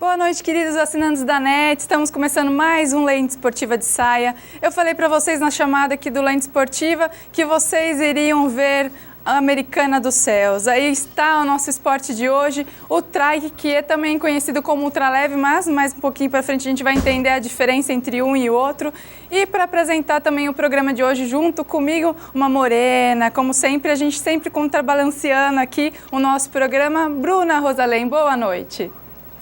Boa noite, queridos assinantes da NET. Estamos começando mais um Lente Esportiva de Saia. Eu falei para vocês na chamada aqui do Lente Esportiva que vocês iriam ver a Americana dos Céus. Aí está o nosso esporte de hoje, o trike, que é também conhecido como ultraleve, mas mais um pouquinho para frente a gente vai entender a diferença entre um e o outro. E para apresentar também o programa de hoje junto comigo, uma morena, como sempre, a gente sempre contrabalanceando aqui o nosso programa, Bruna Rosalém. Boa noite.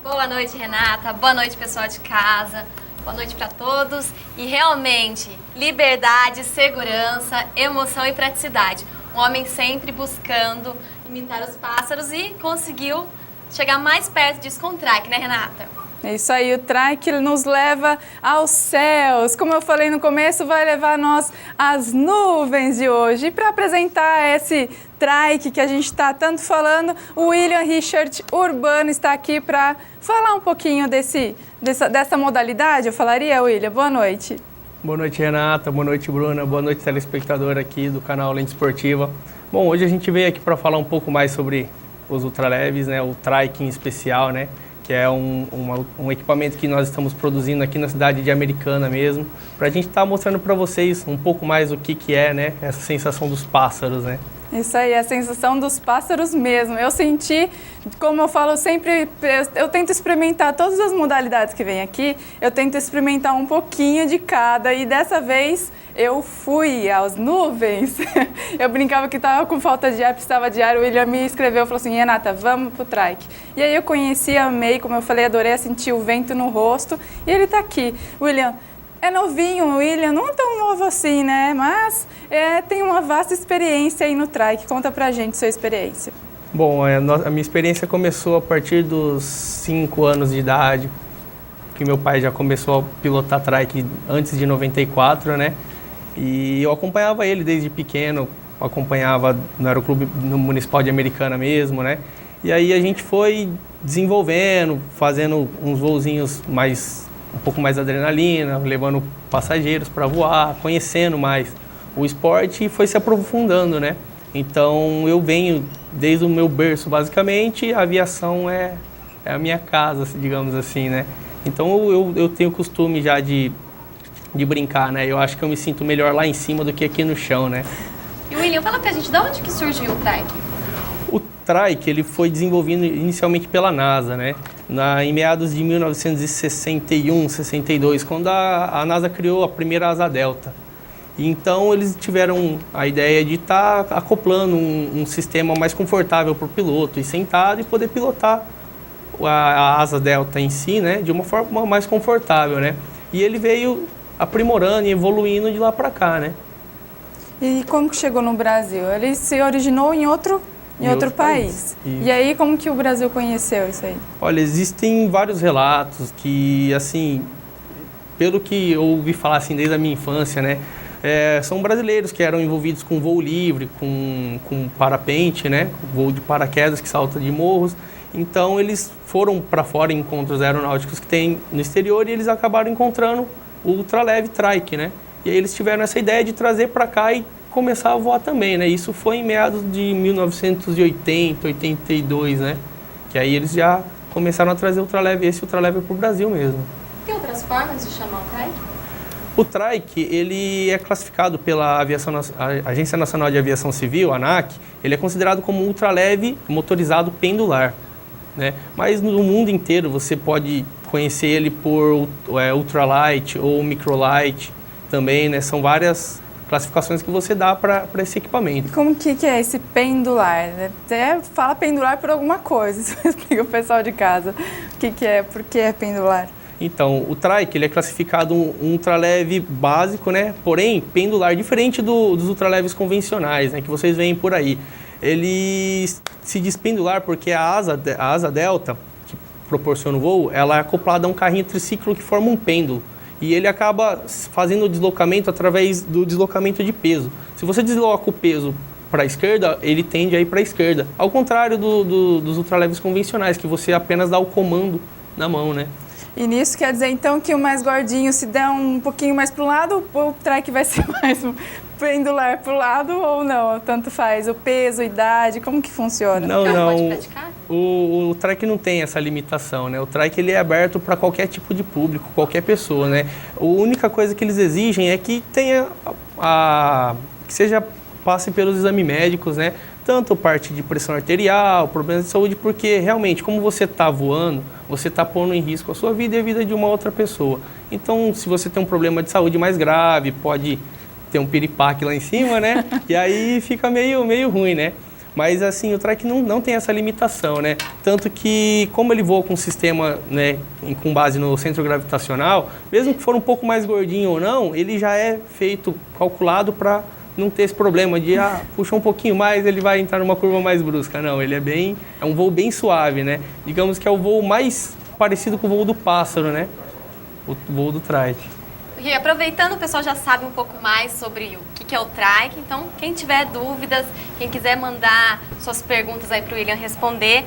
Boa noite, Renata. Boa noite, pessoal de casa. Boa noite para todos. E realmente, liberdade, segurança, emoção e praticidade. Um homem sempre buscando imitar os pássaros e conseguiu chegar mais perto disso com o trike, né, Renata? É isso aí, o trike nos leva aos céus. Como eu falei no começo, vai levar nós às nuvens de hoje. E para apresentar esse trike que a gente está tanto falando, o William Richard Urbano está aqui para falar um pouquinho dessa modalidade. Eu falaria, William? Boa noite. Boa noite, Renata. Boa noite, Bruna. Boa noite, telespectador aqui do canal Lente Esportiva. Bom, hoje a gente veio aqui para falar um pouco mais sobre os ultraleves, né? O trike em especial, né? Que é um equipamento que nós estamos produzindo aqui na cidade de Americana mesmo, para a gente estar mostrando para vocês um pouco mais o que é, né, essa sensação dos pássaros, né? Isso aí, a sensação dos pássaros mesmo. Eu senti, como eu falo sempre, eu tento experimentar todas as modalidades que vem aqui, eu tento experimentar um pouquinho de cada e dessa vez eu fui às nuvens. Eu brincava que estava com falta de ar, precisava de ar, o William me escreveu e falou assim, Renata, vamos pro trike. E aí eu conheci, amei, como eu falei, adorei sentir o vento no rosto e ele está aqui. William, é novinho, o William, não tão novo assim, né? Mas tem uma vasta experiência aí no trike. Conta pra gente sua experiência. Bom, a minha experiência começou a partir dos 5 anos de idade, que meu pai já começou a pilotar trike antes de 94, né? E eu acompanhava ele desde pequeno, acompanhava no Aeroclube no Municipal de Americana mesmo, né? E aí a gente foi desenvolvendo, fazendo uns voozinhos um pouco mais adrenalina, levando passageiros para voar, conhecendo mais o esporte e foi se aprofundando, né? Então eu venho desde o meu berço, basicamente, a aviação é a minha casa, digamos assim, né? Então eu tenho costume já de brincar, né? Eu acho que eu me sinto melhor lá em cima do que aqui no chão, né? E William, fala pra gente, de onde que surgiu o trike? O trike, ele foi desenvolvido inicialmente pela NASA, né? Em meados de 1961, 62, quando a NASA criou a primeira asa delta. Então eles tiveram a ideia de estar acoplando um sistema mais confortável para o piloto, ir sentado e poder pilotar a asa delta em si, né, de uma forma mais confortável, né? E ele veio aprimorando e evoluindo de lá para cá, né? E como que chegou no Brasil? Ele se originou em outro país. E aí, como que o Brasil conheceu isso aí? Olha, existem vários relatos que, assim, pelo que eu ouvi falar assim desde a minha infância, né, são brasileiros que eram envolvidos com voo livre, com parapente, né, voo de paraquedas que salta de morros. Então, eles foram para fora em encontros aeronáuticos que tem no exterior e eles acabaram encontrando o ultraleve trike, né? E aí eles tiveram essa ideia de trazer para cá e começar a voar também, né? Isso foi em meados de 1980, 82, né? Que aí eles já começaram a trazer esse ultraleve para o Brasil mesmo. Tem outras formas de chamar o trike? O trike, ele é classificado pela Agência Nacional de Aviação Civil, ANAC, ele é considerado como ultraleve motorizado pendular, né? Mas no mundo inteiro você pode conhecer ele por ultralight ou microlight também, né? São várias classificações que você dá para esse equipamento. Como que é esse pendular? Você fala pendular por alguma coisa, você explica o pessoal de casa o que é, por que é pendular. Então, o trike, ele é classificado um ultraleve básico, né? Porém, pendular, diferente dos ultraleves convencionais, né? Que vocês veem por aí. Ele se diz pendular porque a asa delta, que proporciona o voo, ela é acoplada a um carrinho triciclo que forma um pêndulo. E ele acaba fazendo o deslocamento através do deslocamento de peso. Se você desloca o peso para a esquerda, ele tende a ir para a esquerda. Ao contrário dos ultraleves convencionais, que você apenas dá o comando na mão, né? E nisso quer dizer, então, que o mais gordinho, se der um pouquinho mais para um lado, o trike vai ser mais pendular para o lado ou não? Tanto faz. O peso, a idade, como que funciona? Não. Pode praticar? O trike não tem essa limitação, né? O trike ele é aberto para qualquer tipo de público, qualquer pessoa, né? A única coisa que eles exigem é que tenha que seja passe pelos exames médicos, né? Tanto parte de pressão arterial, problemas de saúde, porque realmente, como você está voando, você está pondo em risco a sua vida e a vida de uma outra pessoa. Então, se você tem um problema de saúde mais grave, pode ter um piripaque lá em cima, né? E aí fica meio ruim, né? Mas, assim, o trike não tem essa limitação, né? Tanto que, como ele voa com um sistema, né, com base no centro gravitacional, mesmo que for um pouco mais gordinho ou não, ele já é calculado para não ter esse problema de, puxa um pouquinho mais, ele vai entrar numa curva mais brusca. Não, ele é um voo bem suave, né? Digamos que é o voo mais parecido com o voo do pássaro, né? O voo do trike. E aproveitando, o pessoal já sabe um pouco mais sobre o que é o trike, então quem tiver dúvidas, quem quiser mandar suas perguntas aí para o William responder,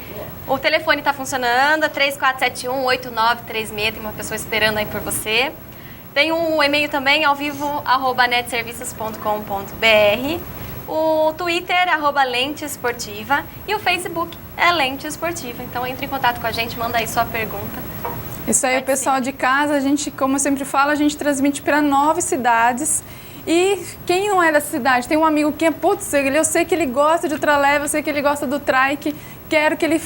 o telefone está funcionando, é 3471-8936, tem uma pessoa esperando aí por você. Tem um e-mail também, alvivo@netserviços.com.br. O Twitter, @Lente Esportiva. E o Facebook é Lente Esportiva. Então entre em contato com a gente, manda aí sua pergunta. Isso aí, o pessoal de casa, a gente, como eu sempre falo, a gente transmite para 9 cidades. E quem não é dessa cidade, tem um amigo que eu sei que ele gosta de ultraleve, eu sei que ele gosta do trike, quero que ele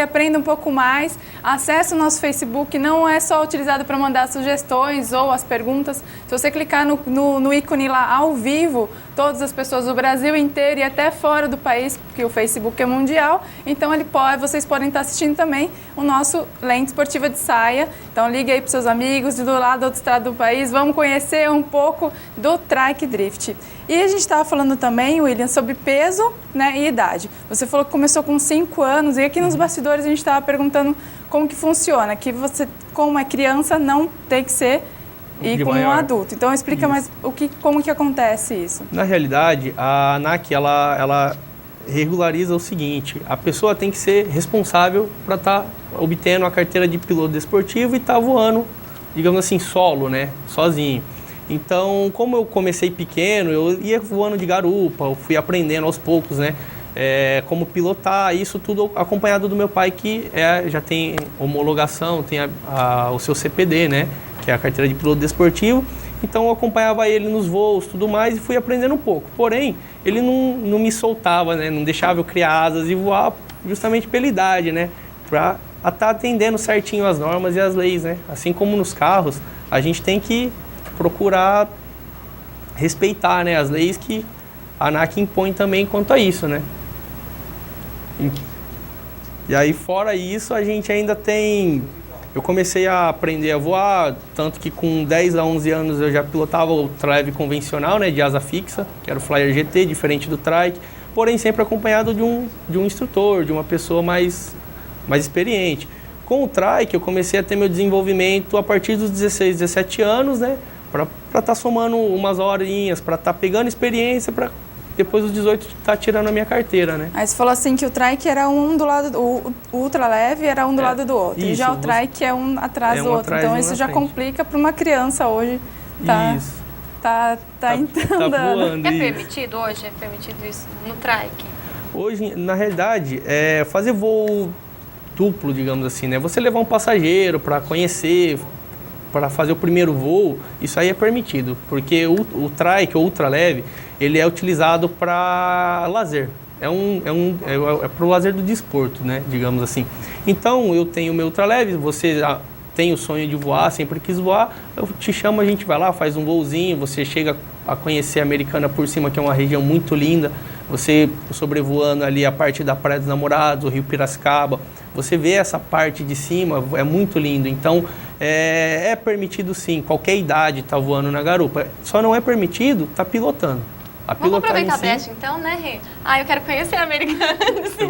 aprenda um pouco mais. Acesse o nosso Facebook, não é só utilizado para mandar sugestões ou as perguntas. Se você clicar no ícone lá ao vivo, todas as pessoas do Brasil inteiro e até fora do país, porque o Facebook é mundial, então vocês podem estar assistindo também o nosso Lente Esportiva de Saia. Então ligue aí para seus amigos do lado do outro estado do país, vamos conhecer um pouco do trike drift. E a gente estava falando também, William, sobre peso, né, e idade. Você falou que começou com 5 anos e aqui nos bastidores a gente estava perguntando como que funciona, que você, como é criança, não tem que ser e como um adulto. Então explica mais como que acontece isso. Na realidade, a ANAC ela regulariza o seguinte: a pessoa tem que ser responsável para estar obtendo a carteira de piloto desportivo e estar voando, digamos assim, solo, né, sozinho. Então, como eu comecei pequeno, eu ia voando de garupa, eu fui aprendendo aos poucos, né, como pilotar, isso tudo acompanhado do meu pai, que já tem homologação, tem o seu CPD, né, que é a carteira de piloto desportivo. Então, eu acompanhava ele nos voos, tudo mais, e fui aprendendo um pouco. Porém, ele não me soltava, né, não deixava eu criar asas e voar justamente pela idade, né, para estar atendendo certinho as normas e as leis, né. Assim como nos carros, a gente tem que procurar respeitar, né, as leis que a ANAC impõe também quanto a isso, né. E aí, fora isso, a gente ainda tem... Eu comecei a aprender a voar, tanto que com 10 a 11 anos eu já pilotava o ultraleve convencional, né, de asa fixa, que era o Flyer GT, diferente do trike, porém sempre acompanhado de um instrutor, de uma pessoa mais experiente. Com o trike, eu comecei a ter meu desenvolvimento a partir dos 16, 17 anos, né, para estar somando umas horinhas, para estar pegando experiência, para depois dos 18 estar tirando a minha carteira, né. Aí você falou assim que o trike era um do lado, o ultraleve era um do lado do outro, e já o trike é um atrás do outro, então isso já complica para uma criança hoje tá voando. É permitido hoje? É permitido isso no trike? Hoje, na realidade, fazer voo duplo, digamos assim, né, você levar um passageiro para conhecer, para fazer o primeiro voo, isso aí é permitido, porque o trike ou ultraleve, ele é utilizado para lazer, é para o lazer do desporto, né, digamos assim. Então, eu tenho o meu ultraleve, você tem o sonho de voar, sempre quis voar, eu te chamo, a gente vai lá, faz um voozinho, você chega a conhecer a Americana por cima, que é uma região muito linda, você sobrevoando ali a parte da Praia dos Namorados, o Rio Piracicaba, você vê essa parte de cima, é muito lindo. Então, É permitido sim, qualquer idade estar voando na garupa. Só não é permitido estar pilotando. Vamos aproveitar a brecha então, né, Rê? Eu quero conhecer a Americana.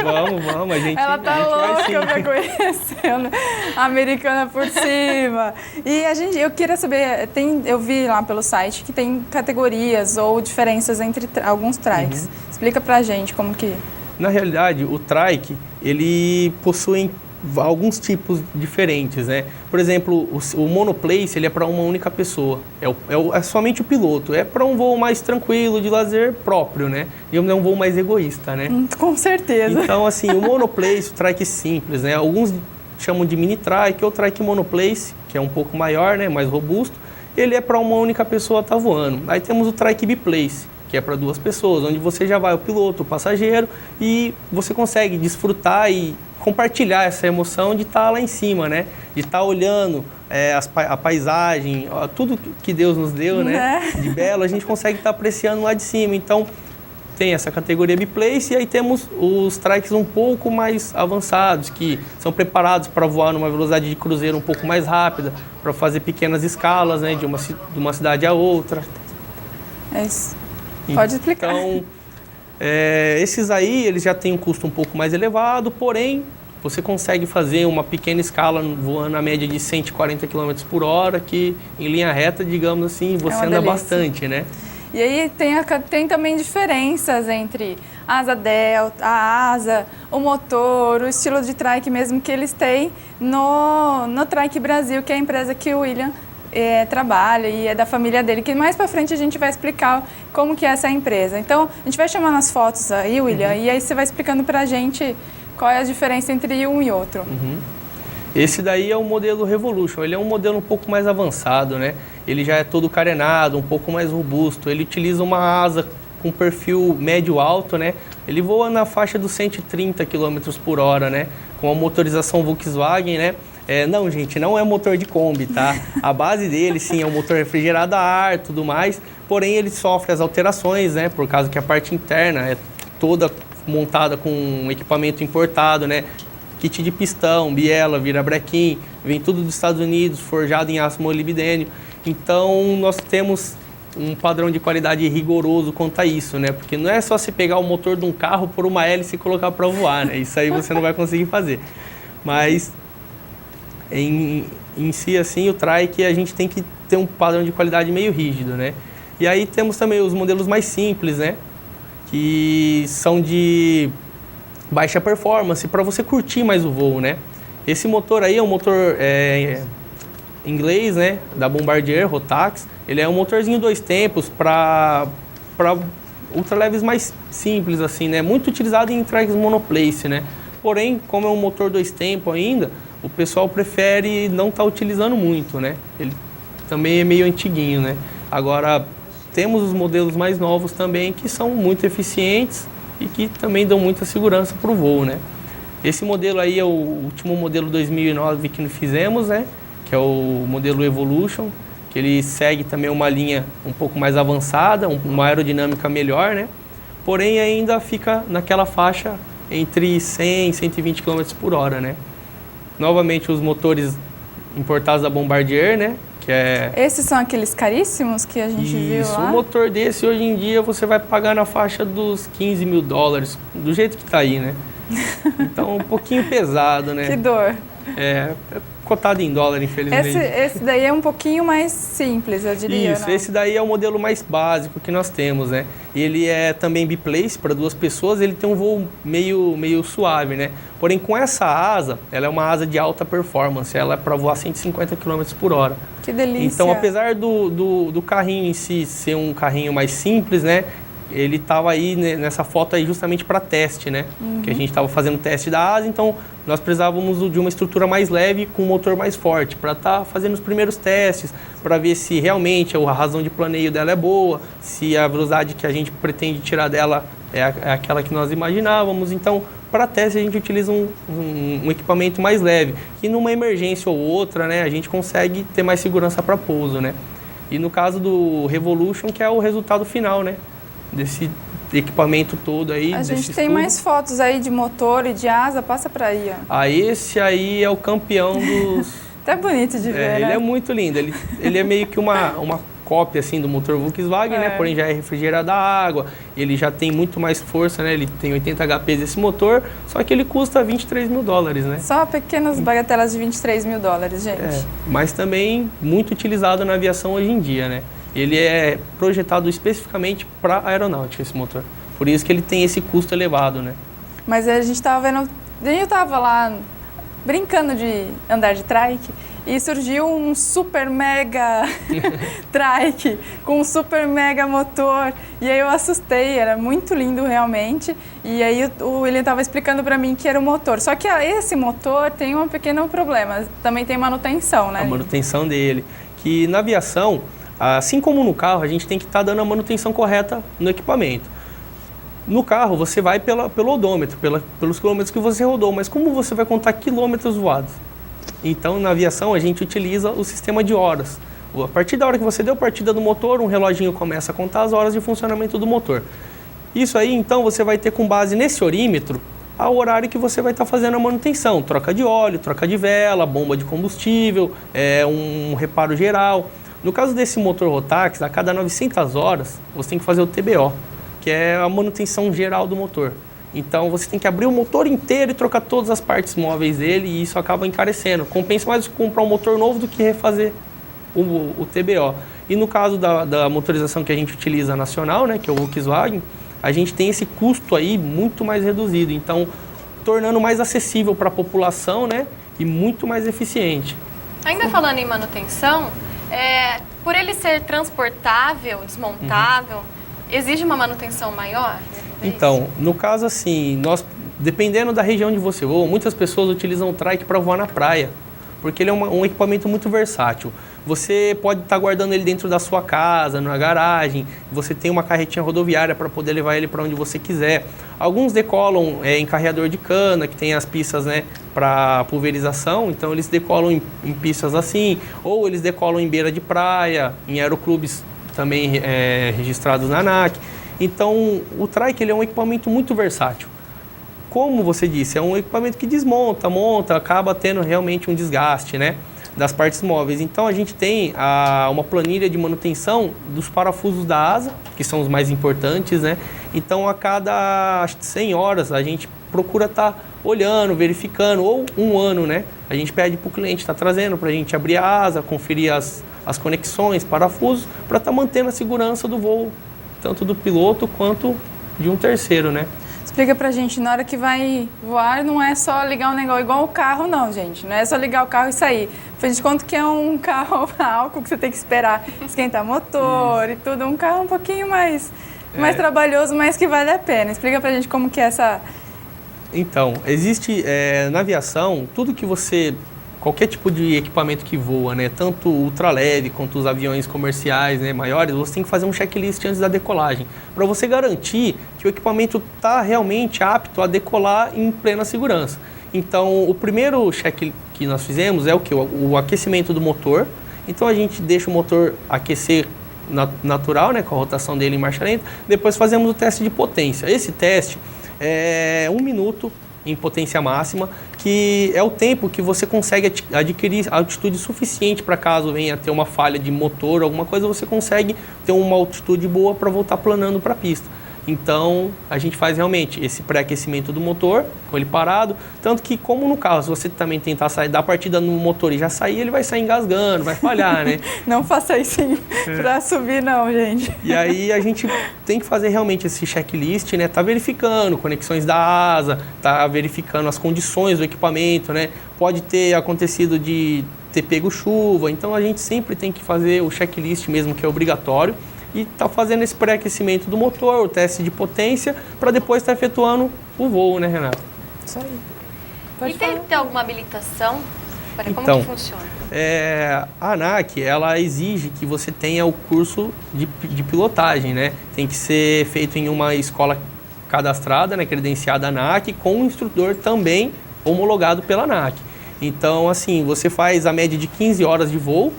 Vamos, a gente Ela tá louca pra conhecer a Americana por cima. E eu queria saber, eu vi lá pelo site que tem categorias ou diferenças entre alguns trikes. Explica pra gente como que... Na realidade, o trike, ele possui alguns tipos diferentes, né? Por exemplo, o monoplace, ele é para uma única pessoa, é somente o piloto, é para um voo mais tranquilo, de lazer próprio, né? Digamos, é um voo mais egoísta, né? Com certeza. Então, assim, o monoplace, o trike simples, né? Alguns chamam de mini trike ou trike monoplace, que é um pouco maior, né? Mais robusto, ele é para uma única pessoa estar voando. Aí temos o trike biplace, que é para 2 pessoas, onde você já vai o piloto, o passageiro, e você consegue desfrutar e compartilhar essa emoção de estar lá em cima, né? De estar olhando a paisagem, tudo que Deus nos deu, né? De belo, a gente consegue estar apreciando lá de cima. Então, tem essa categoria biplace e aí temos os trikes um pouco mais avançados, que são preparados para voar numa velocidade de cruzeiro um pouco mais rápida, para fazer pequenas escalas, né? De uma cidade a outra. É isso. Pode explicar. Então, esses aí, eles já têm um custo um pouco mais elevado, porém, você consegue fazer uma pequena escala voando a média de 140 km por hora, que em linha reta, digamos assim, você anda bastante, né? E aí tem também diferenças entre a asa delta, a asa, o motor, o estilo de trike mesmo que eles têm no Trike Brasil, que é a empresa que o William trabalha e é da família dele, que mais pra frente a gente vai explicar como que é essa empresa. Então, a gente vai chamando as fotos aí, William, e aí você vai explicando pra gente qual é a diferença entre um e outro. Esse daí é o modelo Revolution, ele é um modelo um pouco mais avançado, né? Ele já é todo carenado, um pouco mais robusto, ele utiliza uma asa com perfil médio-alto, né? Ele voa na faixa dos 130 km por hora, né? Com a motorização Volkswagen, né? Não, gente, não é motor de Kombi, tá? A base dele, sim, é um motor refrigerado a ar e tudo mais, porém ele sofre as alterações, né? Por causa que a parte interna é toda montada com um equipamento importado, né? Kit de pistão, biela, virabrequim, vem tudo dos Estados Unidos, forjado em aço molibdênio. Então, nós temos um padrão de qualidade rigoroso quanto a isso, né? Porque não é só você pegar o motor de um carro, por uma hélice e colocar para voar, né? Isso aí você não vai conseguir fazer. Mas, em si, assim, o trike, a gente tem que ter um padrão de qualidade meio rígido, né? E aí temos também os modelos mais simples, né? Que são de baixa performance, para você curtir mais o voo, né? Esse motor aí é um motor inglês, né? Da Bombardier, Rotax. Ele é um motorzinho 2 tempos para ultraleves mais simples, assim, né? Muito utilizado em trikes monoplace, né? Porém, como é um motor 2 tempos ainda, o pessoal prefere não estar utilizando muito, né? Ele também é meio antiguinho, né? Agora, temos os modelos mais novos também, que são muito eficientes e que também dão muita segurança para o voo, né? Esse modelo aí é o último modelo 2009 que nós fizemos, né? Que é o modelo Evolution, que ele segue também uma linha um pouco mais avançada, uma aerodinâmica melhor, né? Porém, ainda fica naquela faixa entre 100 e 120 km por hora, né? Novamente, os motores importados da Bombardier, né? Esses são aqueles caríssimos que a gente viu lá? Um motor desse, hoje em dia, você vai pagar na faixa dos 15 mil dólares, do jeito que tá aí, né? Então, um pouquinho pesado, né? Que dor. É cotado em dólar, infelizmente. Esse daí é um pouquinho mais simples, eu diria. Isso, não? Esse daí é o modelo mais básico que nós temos, né? Ele é também biplace para 2 pessoas, ele tem um voo meio suave, né? Porém, com essa asa, ela é uma asa de alta performance, ela é para voar 150 km por hora. Que delícia! Então, apesar do carrinho em si ser um carrinho mais simples, né? Ele estava aí nessa foto aí justamente para teste, né? Que a gente estava fazendo teste da asa, então nós precisávamos de uma estrutura mais leve com um motor mais forte para estar fazendo os primeiros testes, para ver se realmente a razão de planeio dela é boa, se a velocidade que a gente pretende tirar dela é aquela que nós imaginávamos. Então, para teste a gente utiliza um equipamento mais leve, que numa emergência ou outra, né, a gente consegue ter mais segurança para pouso, né? E no caso do Revolution, que é o resultado final, né? Desse equipamento todo aí. A gente tem mais fotos aí de motor e de asa, passa para aí. Ó. Esse aí é o campeão Até bonito de ver, né? Ele é muito lindo. Ele é meio que uma cópia assim do motor Volkswagen, né? Porém já é refrigerado a água, ele já tem muito mais força, né? Ele tem 80 HP desse motor, só que ele custa $23 mil, né? Só pequenas bagatelas de $23 mil, gente. Mas também muito utilizado na aviação hoje em dia, né? Ele é projetado especificamente para aeronáutica, esse motor. Por isso que ele tem esse custo elevado, né? Mas a gente estava vendo, eu estava lá brincando de andar de trike e surgiu um super mega trike com um super mega motor e aí eu assustei, era muito lindo realmente, e aí ele estava explicando para mim que era o motor, só que esse motor tem um pequeno problema, também tem manutenção, né? A manutenção dele, que na aviação, assim como no carro, a gente tem que estar dando a manutenção correta no equipamento. No carro, você vai pelo odômetro, pelos quilômetros que você rodou, mas como você vai contar quilômetros voados? Então, na aviação, a gente utiliza o sistema de horas. A partir da hora que você deu partida do motor, um reloginho começa a contar as horas de funcionamento do motor. Isso aí, então, você vai ter com base nesse orímetro o horário que você vai estar fazendo a manutenção. Troca de óleo, troca de vela, bomba de combustível, um reparo geral. No caso desse motor Rotax, a cada 900 horas, você tem que fazer o TBO, que é a manutenção geral do motor. Então você tem que abrir o motor inteiro e trocar todas as partes móveis dele, e isso acaba encarecendo. Compensa mais comprar um motor novo do que refazer o TBO. E no caso da motorização que a gente utiliza nacional, né, que é o Volkswagen, a gente tem esse custo aí muito mais reduzido, então tornando mais acessível para a população, né, e muito mais eficiente. Ainda falando em manutenção, por ele ser transportável, desmontável, exige uma manutenção maior? Então, no caso assim, dependendo da região onde você voa, muitas pessoas utilizam o trike para voar na praia, porque ele é um equipamento muito versátil. Você pode estar guardando ele dentro da sua casa, na garagem, você tem uma carretinha rodoviária para poder levar ele para onde você quiser. Alguns decolam em carreador de cana, que tem as pistas, né, para pulverização, então eles decolam em pistas assim, ou eles decolam em beira de praia, em aeroclubes também registrados na ANAC. Então, o trike ele é um equipamento muito versátil. Como você disse, é um equipamento que desmonta, monta, acaba tendo realmente um desgaste, né, das partes móveis. Então, a gente tem uma planilha de manutenção dos parafusos da asa, que são os mais importantes, né? Então, a cada 100 horas, a gente procura estar olhando, verificando, ou um ano, né? A gente pede para o cliente estar trazendo para a gente abrir a asa, conferir as conexões, parafusos, para estar mantendo a segurança do voo, tanto do piloto quanto de um terceiro, né? Explica pra gente, na hora que vai voar, não é só ligar um negócio igual o carro, não, gente. Não é só ligar o carro e sair. Faz de conta que é um carro a álcool que você tem que esperar esquentar motor e tudo. Um carro um pouquinho mais trabalhoso, mas que vale a pena. Explica pra gente como que é essa... Então, existe na aviação, tudo que qualquer tipo de equipamento que voa, né, tanto ultraleve quanto os aviões comerciais, né, maiores, você tem que fazer um checklist antes da decolagem, para você garantir que o equipamento está realmente apto a decolar em plena segurança. Então, o primeiro check que nós fizemos é o que? O aquecimento do motor. Então, a gente deixa o motor aquecer natural, né, com a rotação dele em marcha lenta. Depois fazemos o teste de potência. Esse teste é 1 minuto em potência máxima, que é o tempo que você consegue adquirir altitude suficiente para caso venha ter uma falha de motor, alguma coisa, você consegue ter uma altitude boa para voltar planando para a pista. Então, a gente faz realmente esse pré-aquecimento do motor, com ele parado, tanto que, como no carro, se você também tentar sair da partida no motor e já sair, ele vai sair engasgando, vai falhar, né? Não faça isso para subir não, gente. E aí a gente tem que fazer realmente esse checklist, né? Tá verificando conexões da asa, tá verificando as condições do equipamento, né? Pode ter acontecido de ter pego chuva, então a gente sempre tem que fazer o checklist mesmo, que é obrigatório, e tá fazendo esse pré-aquecimento do motor, o teste de potência, para depois estar efetuando o voo, né, Renata? Isso aí. E tem que ter alguma habilitação? Como que funciona? A ANAC, ela exige que você tenha o curso de pilotagem, né? Tem que ser feito em uma escola cadastrada, né, credenciada ANAC, com um instrutor também homologado pela ANAC. Então, assim, você faz a média de 15 horas de voo,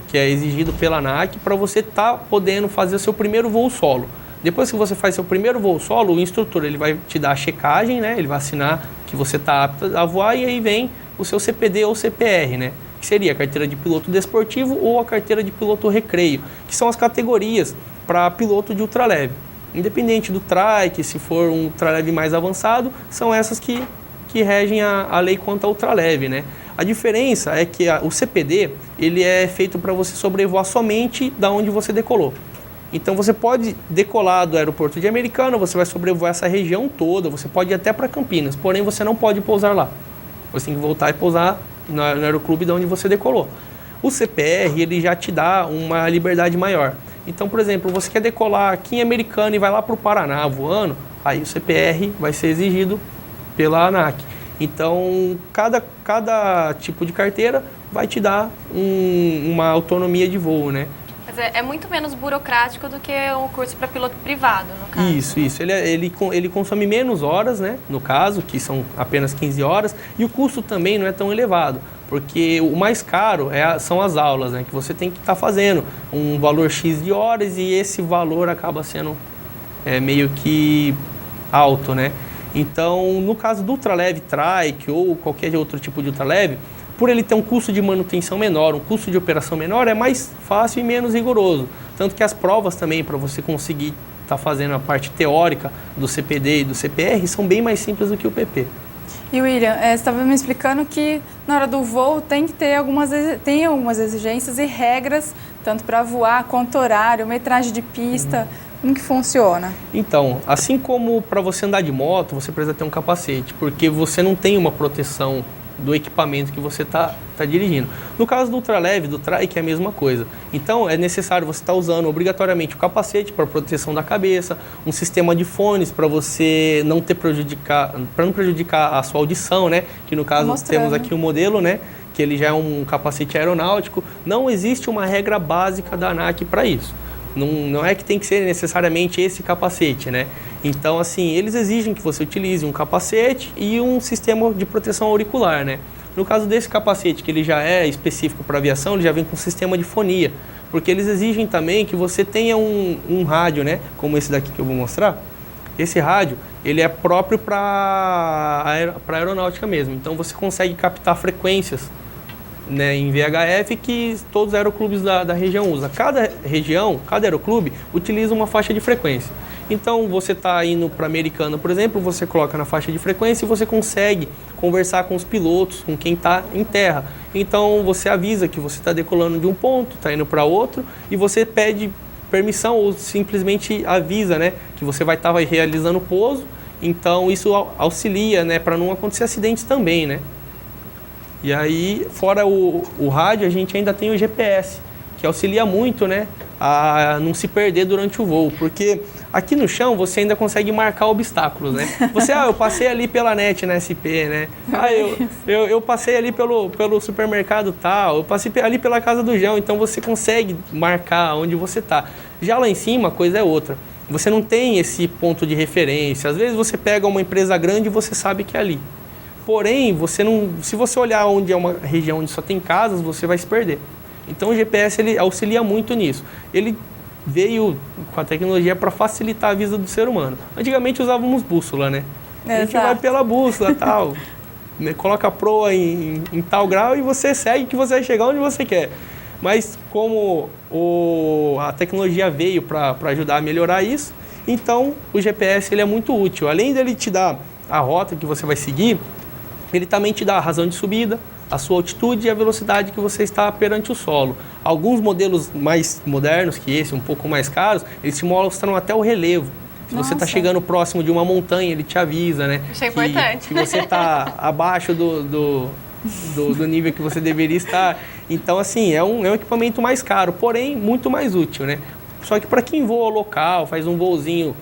que é exigido pela ANAC, para você estar podendo fazer o seu primeiro voo solo. Depois que você faz seu primeiro voo solo, o instrutor ele vai te dar a checagem, né? Ele vai assinar que você está apto a voar, e aí vem o seu CPD ou CPR, né? que seria a carteira de piloto desportivo ou a carteira de piloto recreio, que são as categorias para piloto de ultraleve. Independente do trike, se for um ultraleve mais avançado, são essas que regem a lei quanto ao ultraleve, né? A diferença é que o CPD, ele é feito para você sobrevoar somente da onde você decolou. Então você pode decolar do aeroporto de Americana, você vai sobrevoar essa região toda, você pode ir até para Campinas, porém você não pode pousar lá. Você tem que voltar e pousar no aeroclube de onde você decolou. O CPR, ele já te dá uma liberdade maior. Então, por exemplo, você quer decolar aqui em Americana e vai lá para o Paraná voando, aí o CPR vai ser exigido pela ANAC. Então, cada tipo de carteira vai te dar uma autonomia de voo, né? Mas é muito menos burocrático do que um curso para piloto privado, no caso. Isso. Ele consome menos horas, né? No caso, que são apenas 15 horas. E o custo também não é tão elevado, porque o mais caro são as aulas, né? Que você tem que estar fazendo um valor X de horas e esse valor acaba sendo meio que alto, né? Então, no caso do ultraleve trike ou qualquer outro tipo de ultraleve, por ele ter um custo de manutenção menor, um custo de operação menor, é mais fácil e menos rigoroso. Tanto que as provas também, para você conseguir estar fazendo a parte teórica do CPD e do CPR, são bem mais simples do que o PP. E William, você estava me explicando que na hora do voo tem que ter algumas exigências e regras, tanto para voar quanto horário, metragem de pista. Como que funciona? Então, assim como para você andar de moto, você precisa ter um capacete, porque você não tem uma proteção do equipamento que você está dirigindo. No caso do ultraleve, do trike, é a mesma coisa. Então, é necessário você estar usando obrigatoriamente o capacete para proteção da cabeça, um sistema de fones para você não prejudicar a sua audição, né? Que no caso temos aqui o modelo, né? Que ele já é um capacete aeronáutico. Não existe uma regra básica da ANAC para isso. Não é que tem que ser necessariamente esse capacete, né? Então, assim, eles exigem que você utilize um capacete e um sistema de proteção auricular, né? No caso desse capacete, que ele já é específico para aviação, ele já vem com um sistema de fonia, porque eles exigem também que você tenha um rádio, né? Como esse daqui que eu vou mostrar. Esse rádio, ele é próprio para aeronáutica mesmo, então você consegue captar frequências, né, em VHF que todos os aeroclubes da região usam. Cada região, cada aeroclube utiliza uma faixa de frequência. Então, você está indo para Americana, por exemplo, você coloca na faixa de frequência e você consegue conversar com os pilotos, com quem está em terra. Então, você avisa que você está decolando de um ponto, está indo para outro, e você pede permissão ou simplesmente avisa, né, que você vai estar realizando o pouso. Então, isso auxilia, né, para não acontecer acidentes também, né? E aí, fora o rádio, a gente ainda tem o GPS, que auxilia muito, né, a não se perder durante o voo, porque aqui no chão você ainda consegue marcar obstáculos, né? Eu passei ali pela NET na SP, né? Eu passei ali pelo supermercado tal, eu passei ali pela casa do João, então você consegue marcar onde você está. Já lá em cima, a coisa é outra. Você não tem esse ponto de referência. Às vezes você pega uma empresa grande e você sabe que é ali. Porém, se você olhar onde é uma região onde só tem casas, você vai se perder. Então o GPS ele auxilia muito nisso. Ele veio com a tecnologia para facilitar a vida do ser humano. Antigamente usávamos bússola, né? A gente vai pela bússola, tal, né? Coloca a proa em tal grau e você segue que você vai chegar onde você quer. Mas como a tecnologia veio para ajudar a melhorar isso, então o GPS ele é muito útil. Além dele te dar a rota que você vai seguir, ele também te dá a razão de subida, a sua altitude e a velocidade que você está perante o solo. Alguns modelos mais modernos que esse, um pouco mais caros, eles te mostram até o relevo. Se você está chegando próximo de uma montanha, ele te avisa, né? Isso é importante. Que você está abaixo do nível que você deveria estar. Então, assim, é um equipamento mais caro, porém muito mais útil, né? Só que para quem voa local, faz um voozinho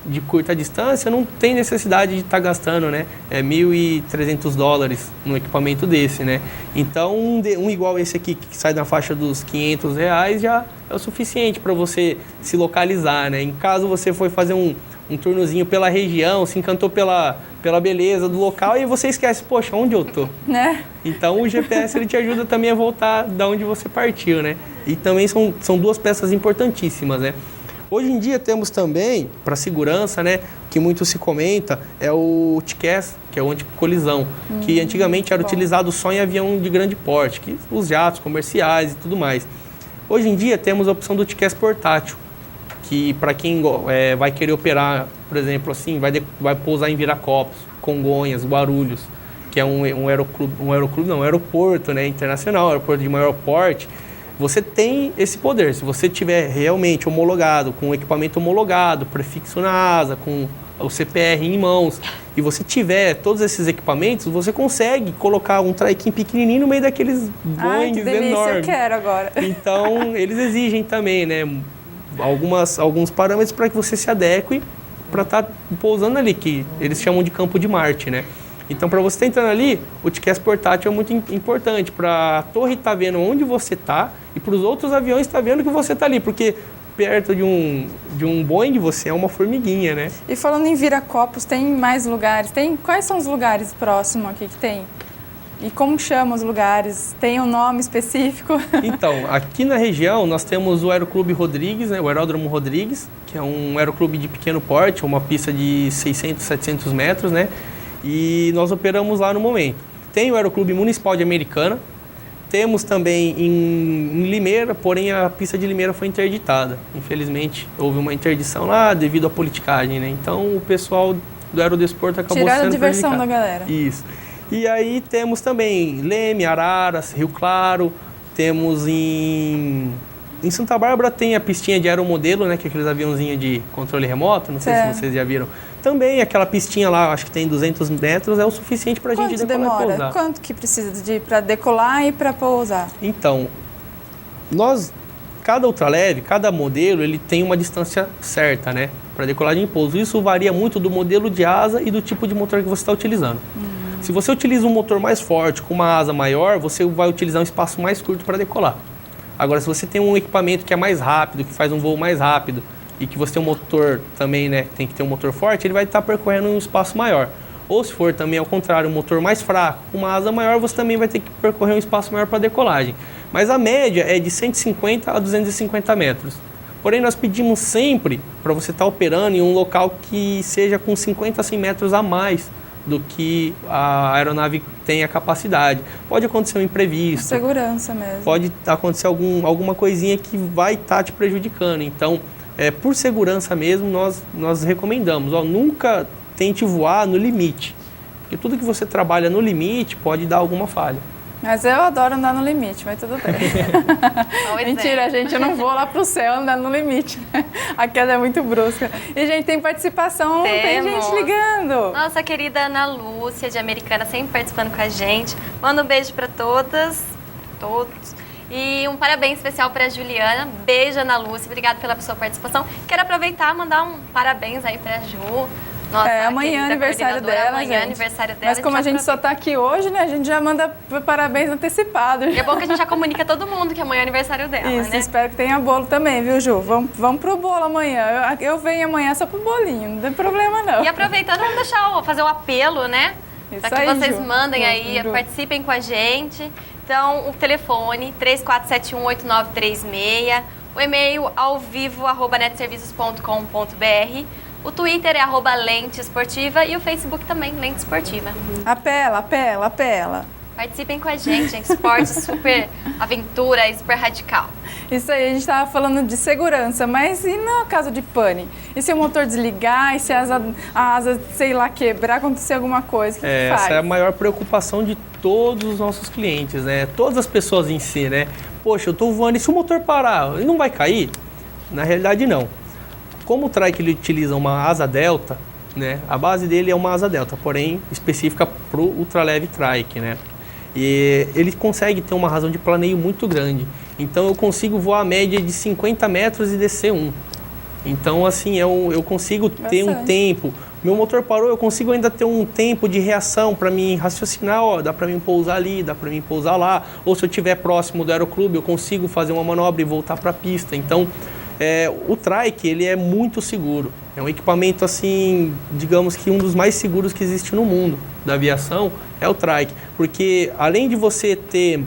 de curta distância, não tem necessidade de estar gastando, né, $1.300 num equipamento desse, né? Então, um igual esse aqui, que sai na faixa dos R$500, já é o suficiente para você se localizar, né? Em caso você for fazer um turnozinho pela região, se encantou pela beleza do local e você esquece, poxa, onde eu tô? Né? Então, o GPS ele te ajuda também a voltar da onde você partiu, né? E também são duas peças importantíssimas, né? Hoje em dia temos também, para segurança, né, que muito se comenta, é o TCAS, que é o anticolisão, que antigamente era utilizado só em avião de grande porte, que os jatos comerciais e tudo mais. Hoje em dia temos a opção do TCAS portátil, que para quem vai querer operar, por exemplo, assim, vai pousar em Viracopos, Congonhas, Guarulhos, que é um aeroporto, né, internacional, aeroporto de maior porte, você tem esse poder. Se você tiver realmente homologado, com o equipamento homologado, prefixo na asa, com o CPR em mãos, e você tiver todos esses equipamentos, você consegue colocar um traiquinho pequenininho no meio daqueles Boeings enormes. Eu quero agora. Então, eles exigem também, né, alguns parâmetros para que você se adeque para estar pousando ali, que eles chamam de campo de Marte, né? Então, para você estar entrando ali, o TCAS portátil é muito importante para a torre estar vendo onde você está e para os outros aviões estar vendo que você está ali, porque perto de um Boeing você é uma formiguinha, né? E falando em Viracopos, tem mais lugares? Quais são os lugares próximos aqui que tem? E como chama os lugares? Tem um nome específico? Então, aqui na região nós temos o Aeroclube Rodrigues, né, o Aeródromo Rodrigues, que é um aeroclube de pequeno porte, uma pista de 600, 700 metros, né? E nós operamos lá no momento. Tem o Aeroclube Municipal de Americana, temos também em Limeira, porém a pista de Limeira foi interditada. Infelizmente, houve uma interdição lá devido à politicagem, né? Então, o pessoal do aerodesporto acabou sendo prejudicado. Tiraram a diversão da galera. Isso. E aí temos também Leme, Araras, Rio Claro, temos em Santa Bárbara tem a pistinha de aeromodelo, né, que é aqueles aviãozinhos de controle remoto, não sei se vocês já viram. Também aquela pistinha lá, acho que tem 200 metros, é o suficiente para a gente decolar e pousar. Quanto que precisa para decolar e para pousar? Então, cada ultraleve, cada modelo, ele tem uma distância certa, né, para decolagem e pouso. Isso varia muito do modelo de asa e do tipo de motor que você está utilizando. Se você utiliza um motor mais forte, com uma asa maior, você vai utilizar um espaço mais curto para decolar. Agora, se você tem um equipamento que é mais rápido, que faz um voo mais rápido, e que você tem um motor também, né, tem que ter um motor forte, ele vai estar percorrendo um espaço maior. Ou se for também ao contrário, um motor mais fraco, com uma asa maior, você também vai ter que percorrer um espaço maior para decolagem. Mas a média é de 150 a 250 metros. Porém, nós pedimos sempre para você estar operando em um local que seja com 50 a 100 metros a mais do que a aeronave tem a capacidade. Pode acontecer um imprevisto. Segurança mesmo. Pode acontecer alguma coisinha que vai estar te prejudicando. Então, por segurança mesmo, nós recomendamos. Nunca tente voar no limite. Porque tudo que você trabalha no limite pode dar alguma falha. Mas eu adoro andar no limite, mas tudo bem. Mentira, gente, eu não vou lá pro céu andar no limite. A queda é muito brusca. E, gente, tem participação, tem gente ligando. Nossa querida Ana Lúcia, de Americana, sempre participando com a gente. Manda um beijo para todas, todos. E um parabéns especial para a Juliana. Beijo, Ana Lúcia. Obrigada pela sua participação. Quero aproveitar e mandar um parabéns aí para a Ju. Nossa, amanhã é aniversário dela, amanhã é aniversário dela. Mas como a gente só tá aqui hoje, né, a gente já manda parabéns antecipados. E é bom que a gente já comunica a todo mundo que amanhã é aniversário dela, Isso, né? espero que tenha bolo também, viu, Ju? Vamos pro bolo amanhã. Eu venho amanhã só pro bolinho, não tem problema não. E aproveitando, vamos fazer o apelo, né? Para que vocês mandem aí, participem com a gente. Então, o telefone 34718936, o e-mail alvivo@netserviços.com.br. O Twitter é @lenteesportiva e o Facebook também, Lente Esportiva. Apela. Participem com a gente, Esporte super aventura e super radical. Isso aí, a gente estava falando de segurança, mas e no caso de pane? E se o motor desligar, e se a asa, sei lá, quebrar, acontecer alguma coisa, o que faz? Essa é a maior preocupação de todos os nossos clientes, né? Todas as pessoas em si, né? Poxa, eu estou voando, e se o motor parar, ele não vai cair? Na realidade, não. Como o trike ele utiliza uma asa delta, né? A base dele é uma asa delta, porém específica para o ultraleve trike, né? E ele consegue ter uma razão de planeio muito grande. Então eu consigo voar a média de 50 metros e descer 1. Então assim, eu consigo ter um tempo. Meu motor parou, eu consigo ainda ter um tempo de reação para mim raciocinar, dá para mim pousar ali, dá para mim pousar lá. Ou se eu estiver próximo do aeroclube, eu consigo fazer uma manobra e voltar para a pista. Então, o trike, ele é muito seguro. É um equipamento, assim, digamos que um dos mais seguros que existe no mundo da aviação é o trike. Porque além de você ter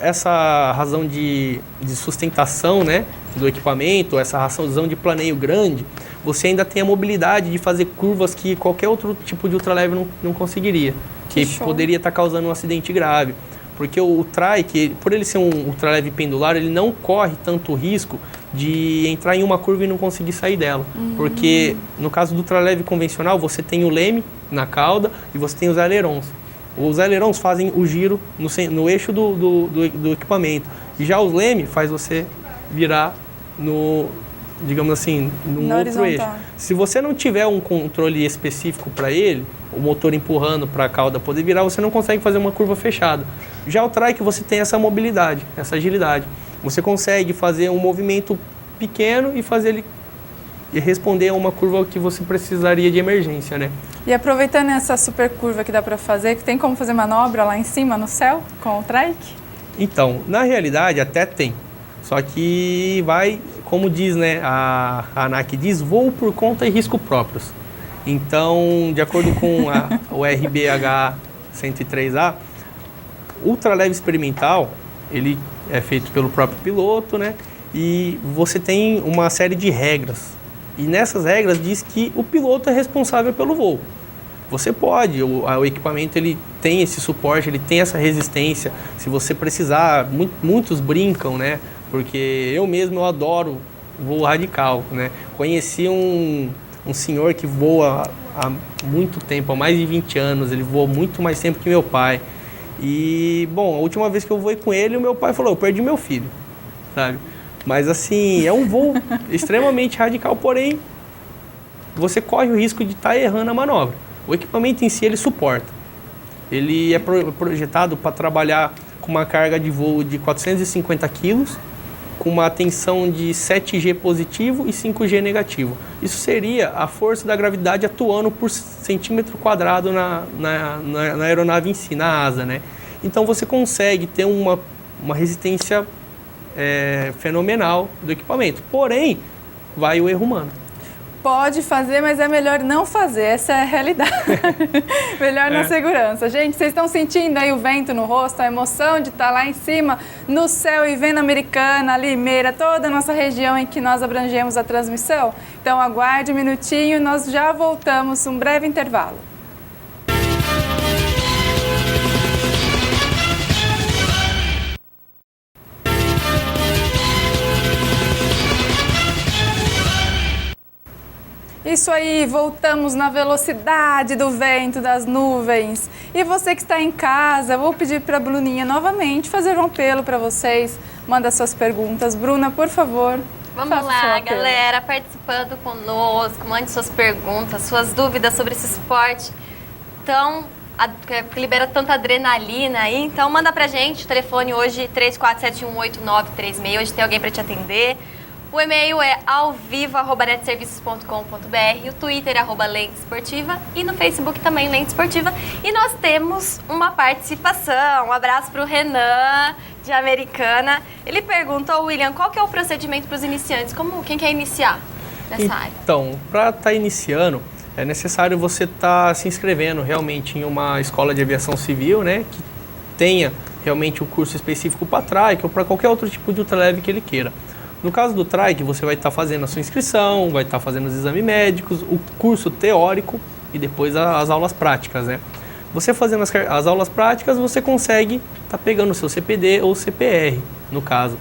essa razão de sustentação, né, do equipamento, essa ração de planeio grande, você ainda tem a mobilidade de fazer curvas que qualquer outro tipo de ultraleve não conseguiria, que poderia estar causando um acidente grave. Porque o trike, por ele ser um ultraleve pendular, ele não corre tanto risco de entrar em uma curva e não conseguir sair dela. Porque no caso do ultraleve convencional, você tem o leme na cauda e você tem os ailerons. Os ailerons fazem o giro no eixo do equipamento. E já os leme faz você virar digamos assim, num outro eixo. Se você não tiver um controle específico para ele, o motor empurrando para a cauda poder virar, você não consegue fazer uma curva fechada. Já o trike você tem essa mobilidade, essa agilidade. Você consegue fazer um movimento pequeno e fazer ele responder a uma curva que você precisaria de emergência, né? E aproveitando essa super curva que dá para fazer, tem como fazer manobra lá em cima no céu com o trike? Então, na realidade até tem. Só que vai, como diz, né, a ANAC diz, voo por conta e risco próprios. Então, de acordo com o RBH 103A, ultraleve experimental, ele é feito pelo próprio piloto, né? E você tem uma série de regras. E nessas regras diz que o piloto é responsável pelo voo. Você pode, o equipamento ele tem esse suporte, ele tem essa resistência. Se você precisar, muitos brincam, né? Porque eu adoro voo radical, né? Conheci um senhor que voa há muito tempo, há mais de 20 anos, ele voa muito mais tempo que meu pai. E, bom, a última vez que eu voei com ele, o meu pai falou, eu perdi meu filho, sabe? Mas, assim, é um voo extremamente radical, porém, você corre o risco de estar errando a manobra. O equipamento em si, ele suporta. Ele é projetado para trabalhar com uma carga de voo de 450 quilos, com uma tensão de 7G positivo e 5G negativo. Isso seria a força da gravidade atuando por centímetro quadrado na aeronave em si, na asa, né? Então você consegue ter uma resistência fenomenal do equipamento. Porém, vai o erro humano. Pode fazer, mas é melhor não fazer. Essa é a realidade. Melhor na segurança. Gente, vocês estão sentindo aí o vento no rosto, a emoção de estar lá em cima, no céu e vendo Americana, Limeira, toda a nossa região em que nós abrangemos a transmissão? Então aguarde um minutinho e nós já voltamos, um breve intervalo. Isso aí, voltamos na velocidade do vento, das nuvens. E você que está em casa, vou pedir para a Bruninha novamente fazer um apelo para vocês. Manda suas perguntas. Bruna, por favor. Vamos lá, galera, participando conosco, mande suas perguntas, suas dúvidas sobre esse esporte que libera tanta adrenalina aí. Então manda pra gente, o telefone hoje 34718936, hoje tem alguém para te atender. O e-mail é alvivo@netserviços.com.br, o Twitter Lente Esportiva e no Facebook também Lente Esportiva. E nós temos uma participação. Um abraço para o Renan, de Americana. Ele pergunta ao William, qual que é o procedimento para os iniciantes? Quem quer iniciar nessa área? Então, para estar iniciando, é necessário você estar se inscrevendo realmente em uma escola de aviação civil, né? Que tenha realmente um curso específico para trike ou para qualquer outro tipo de ultraleve que ele queira. No caso do trike, você vai estar fazendo a sua inscrição, vai estar fazendo os exames médicos, o curso teórico e depois as aulas práticas, né? Você fazendo as aulas práticas, você consegue estar pegando o seu CPD ou CPR, no caso.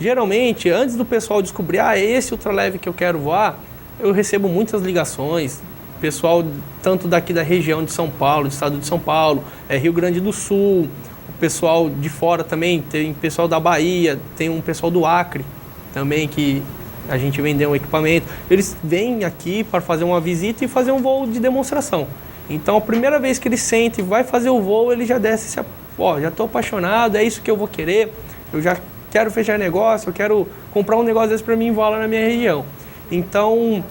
Geralmente, antes do pessoal descobrir, esse ultraleve que eu quero voar, eu recebo muitas ligações. Pessoal, tanto daqui da região de São Paulo, do estado de São Paulo, Rio Grande do Sul, o pessoal de fora também, tem pessoal da Bahia, tem um pessoal do Acre, também que a gente vendeu um equipamento. Eles vêm aqui para fazer uma visita e fazer um voo de demonstração. Então, a primeira vez que ele sente e vai fazer o voo, ele já desce, já estou apaixonado, é isso que eu vou querer, eu já quero fechar negócio, eu quero comprar um negócio desse para mim voar lá na minha região. Então,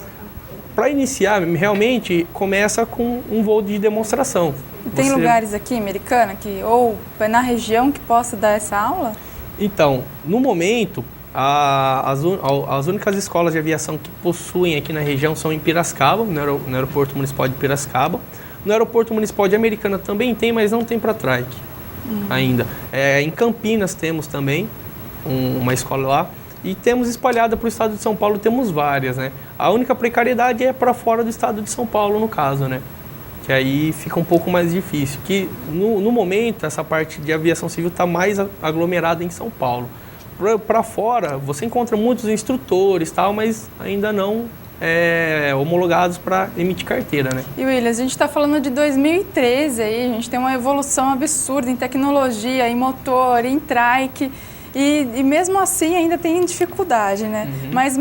para iniciar, realmente, começa com um voo de demonstração. Tem lugares aqui, Americana, ou na região que possa dar essa aula? Então, no momento, as únicas escolas de aviação que possuem aqui na região são em Piracicaba, no Aeroporto Municipal de Piracicaba. No Aeroporto Municipal de Americana também tem, mas não tem para trike ainda. Em Campinas temos também uma escola lá. E temos espalhada para o estado de São Paulo, temos várias, né? A única precariedade é para fora do estado de São Paulo, no caso, né? Que aí fica um pouco mais difícil. Que no momento, essa parte de aviação civil está mais aglomerada em São Paulo. Para fora, você encontra muitos instrutores, tal, mas ainda não homologados para emitir carteira, né? E Williams, a gente está falando de 2013 aí, a gente tem uma evolução absurda em tecnologia, em motor, em trike. E mesmo assim ainda tem dificuldade, né? Mas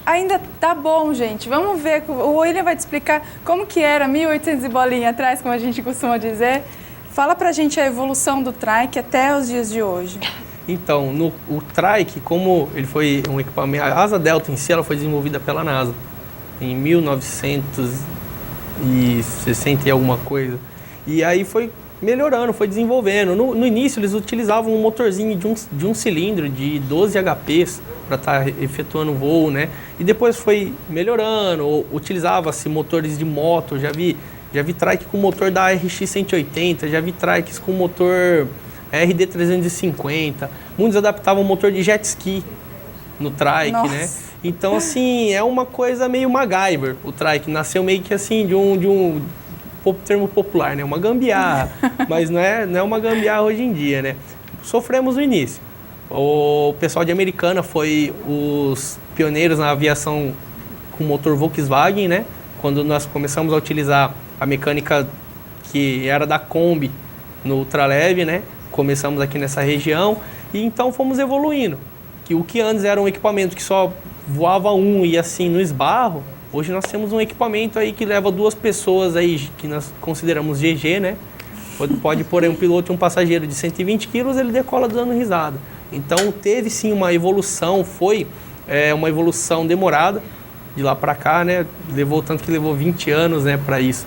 ainda tá bom, gente. Vamos ver, o William vai te explicar como que era 1800 e bolinha atrás, como a gente costuma dizer. Fala pra gente a evolução do trike até os dias de hoje. Então, o trike, como ele foi um equipamento... A asa delta em si, ela foi desenvolvida pela NASA em 1960 e alguma coisa. E aí foi melhorando, foi desenvolvendo. No início eles utilizavam um motorzinho de um cilindro de 12 HPs para estar efetuando voo, né? E depois foi melhorando, utilizava-se motores de moto, já vi trike com motor da RX 180, já vi trikes com motor RD 350, muitos adaptavam motor de jet ski no trike, né? Então, assim, é uma coisa meio MacGyver, o trike nasceu meio que assim de um termo popular, né? Uma gambiarra, mas não é uma gambiarra hoje em dia, né? Sofremos no início. O pessoal de Americana foi os pioneiros na aviação com motor Volkswagen, né? Quando nós começamos a utilizar a mecânica que era da Kombi no ultraleve, né? Começamos aqui nessa região e então fomos evoluindo. O que antes era um equipamento que só voava e assim no esbarro, hoje nós temos um equipamento aí que leva 2 pessoas aí, que nós consideramos GG, né? Pode pôr aí um piloto e um passageiro de 120 quilos, ele decola dando risada. Então teve sim uma evolução, foi uma evolução demorada de lá para cá, né? Tanto que levou 20 anos, né, para isso.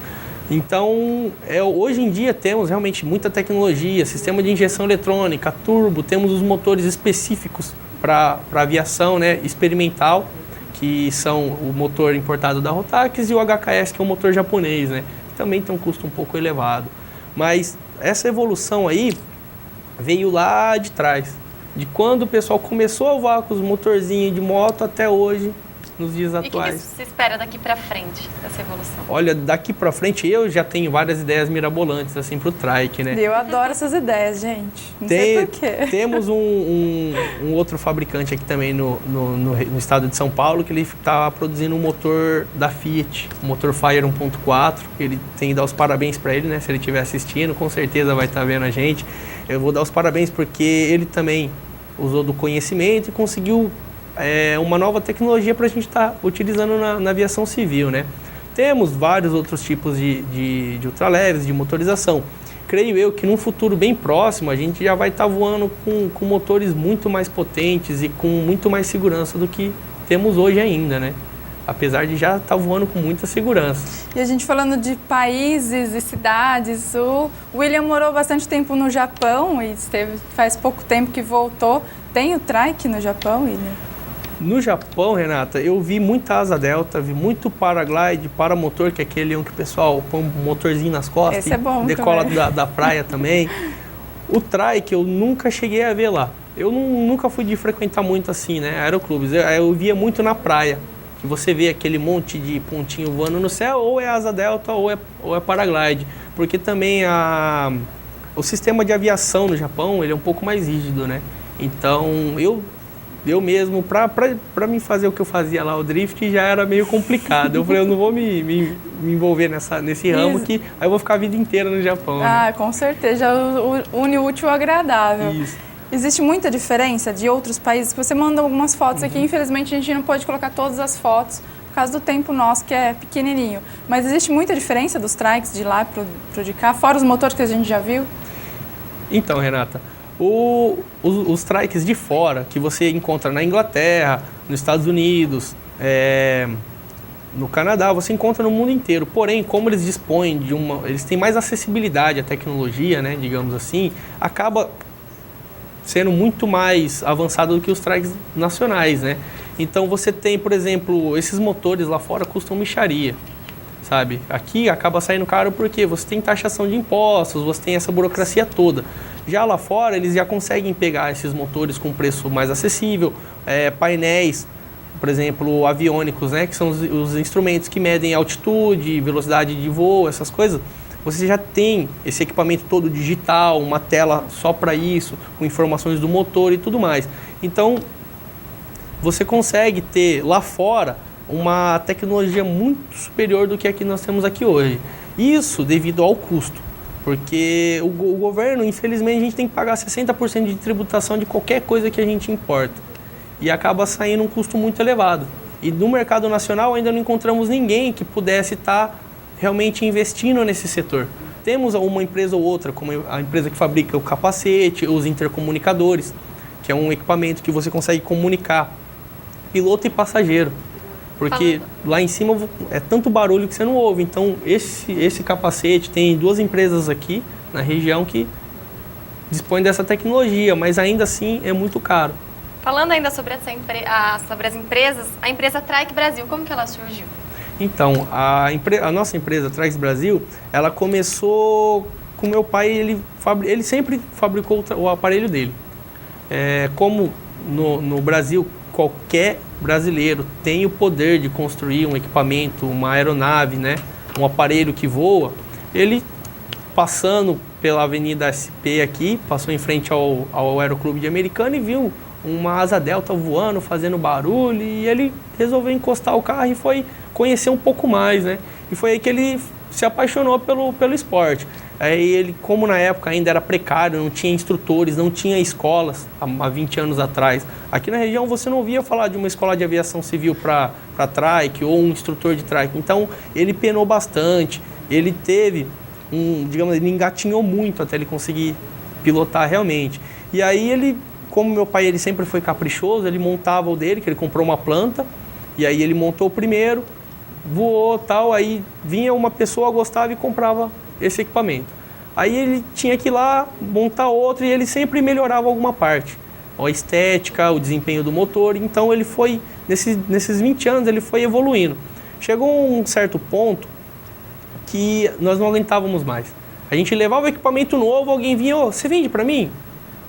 Então, hoje em dia temos realmente muita tecnologia, sistema de injeção eletrônica, turbo, temos os motores específicos para aviação, né, experimental, que são o motor importado da Rotax e o HKS, que é o motor japonês, né, que também tem um custo um pouco elevado. Mas essa evolução aí veio lá de trás, de quando o pessoal começou a voar com os motorzinhos de moto até hoje, nos dias atuais. E o que você espera daqui para frente dessa evolução? Olha, daqui para frente eu já tenho várias ideias mirabolantes assim pro trike, né? Eu adoro essas ideias, gente. Não sei por quê. Temos um outro fabricante aqui também no estado de São Paulo que ele está produzindo um motor da Fiat, o motor Fire 1.4. Ele tem que dar os parabéns para ele, né? Se ele estiver assistindo, com certeza vai estar vendo a gente. Eu vou dar os parabéns porque ele também usou do conhecimento e conseguiu uma nova tecnologia para a gente estar utilizando na aviação civil, né? Temos vários outros tipos de ultraleves, de motorização. Creio eu que num futuro bem próximo a gente já vai estar voando com motores muito mais potentes e com muito mais segurança do que temos hoje ainda, né? Apesar de já estar voando com muita segurança. E a gente falando de países e cidades, o William morou bastante tempo no Japão e faz pouco tempo que voltou. Tem o trike no Japão, William? No Japão, Renata, eu vi muita asa delta, vi muito paraglide, paramotor, que é aquele que o pessoal põe um motorzinho nas costas e decola da praia também. O trike eu nunca cheguei a ver lá. Eu nunca fui de frequentar muito assim, né, aeroclubes. Eu via muito na praia, que você vê aquele monte de pontinho voando no céu, ou é asa delta ou é paraglide. Porque também o sistema de aviação no Japão ele é um pouco mais rígido, né? Então eu mesmo, para mim fazer o que eu fazia lá, o drift, já era meio complicado. Eu falei, eu não vou me envolver nesse ramo, que aí eu vou ficar a vida inteira no Japão. Ah, né? Com certeza, une o útil ao agradável. Isso. Existe muita diferença de outros países? Você manda algumas fotos aqui, infelizmente a gente não pode colocar todas as fotos, por causa do tempo nosso, que é pequenininho. Mas existe muita diferença dos trikes de lá pro de cá, fora os motores que a gente já viu? Então, Renata, os trikes de fora, que você encontra na Inglaterra, nos Estados Unidos, no Canadá, você encontra no mundo inteiro. Porém, como eles dispõem eles têm mais acessibilidade à tecnologia, né, digamos assim, acaba sendo muito mais avançado do que os trikes nacionais, né? Então você tem, por exemplo, esses motores lá fora custam mixaria. sabe? Aqui acaba saindo caro porque você tem taxação de impostos, você tem essa burocracia toda. Já lá fora, eles já conseguem pegar esses motores com preço mais acessível, painéis, por exemplo, aviônicos, né, que são os instrumentos que medem altitude, velocidade de voo, essas coisas. Você já tem esse equipamento todo digital, uma tela só para isso, com informações do motor e tudo mais. Então, você consegue ter lá fora uma tecnologia muito superior do que aqui nós temos aqui hoje. Isso devido ao custo, porque o governo, infelizmente, a gente tem que pagar 60% de tributação de qualquer coisa que a gente importa. E acaba saindo um custo muito elevado. E no mercado nacional ainda não encontramos ninguém que pudesse estar realmente investindo nesse setor. Temos uma empresa ou outra, como a empresa que fabrica o capacete, os intercomunicadores, que é um equipamento que você consegue comunicar piloto e passageiro. Porque lá em cima é tanto barulho que você não ouve. Então, esse capacete, tem 2 empresas aqui na região que dispõem dessa tecnologia, mas ainda assim é muito caro. Falando ainda sobre as empresas, a empresa Trike Brasil, como que ela surgiu? Então, a nossa empresa Trike Brasil, ela começou com meu pai, ele sempre fabricou o aparelho dele. Como no Brasil, qualquer brasileiro tem o poder de construir um equipamento, uma aeronave, né, um aparelho que voa, ele passando pela Avenida SP aqui, passou em frente ao Aeroclube de Americana e viu uma asa delta voando, fazendo barulho, e ele resolveu encostar o carro e foi conhecer um pouco mais, né? E foi aí que ele se apaixonou pelo esporte. Aí ele, como na época ainda era precário, não tinha instrutores, não tinha escolas, há 20 anos atrás. Aqui na região você não ouvia falar de uma escola de aviação civil para trike ou um instrutor de trike. Então ele penou bastante, ele teve ele engatinhou muito até ele conseguir pilotar realmente. E aí ele, como meu pai ele sempre foi caprichoso, ele montava o dele, que ele comprou uma planta, e aí ele montou o primeiro, voou tal, aí vinha uma pessoa, gostava e comprava esse equipamento. Aí ele tinha que ir lá, montar outro, e ele sempre melhorava alguma parte. A estética, o desempenho do motor, então ele foi, nesses 20 anos, ele foi evoluindo. Chegou um certo ponto que nós não aguentávamos mais. A gente levava o equipamento novo, alguém vinha, você vende para mim?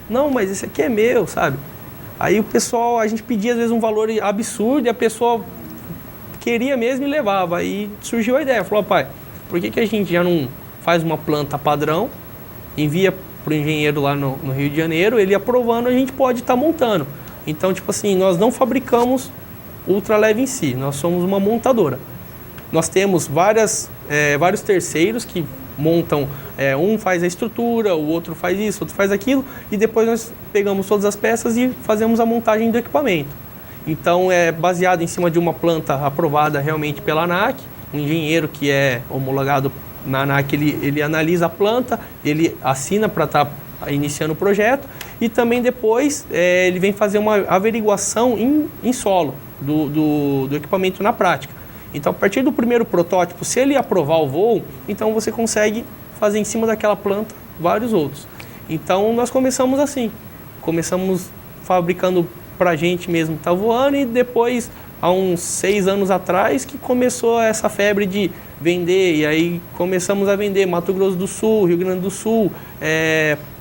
Não, mas esse aqui é meu, sabe? Aí o pessoal, a gente pedia às vezes um valor absurdo e a pessoa queria mesmo e levava. Aí surgiu a ideia, falou, pai, por que a gente já não faz uma planta padrão, envia para o engenheiro lá no Rio de Janeiro, ele aprovando, a gente pode estar montando. Então, tipo assim, nós não fabricamos ultraleve em si, nós somos uma montadora. Nós temos vários terceiros que montam, um faz a estrutura, o outro faz isso, o outro faz aquilo, e depois nós pegamos todas as peças e fazemos a montagem do equipamento. Então é baseado em cima de uma planta aprovada realmente pela ANAC, um engenheiro que é homologado na ANAC, ele analisa a planta, ele assina para estar iniciando o projeto, e também depois ele vem fazer uma averiguação em solo do equipamento na prática. Então, a partir do primeiro protótipo, se ele aprovar o voo, então você consegue fazer em cima daquela planta vários outros. Então, nós começamos assim. Começamos fabricando para a gente mesmo estar voando, e depois, há uns 6 anos atrás, que começou essa febre de vender. E aí começamos a vender Mato Grosso do Sul, Rio Grande do Sul,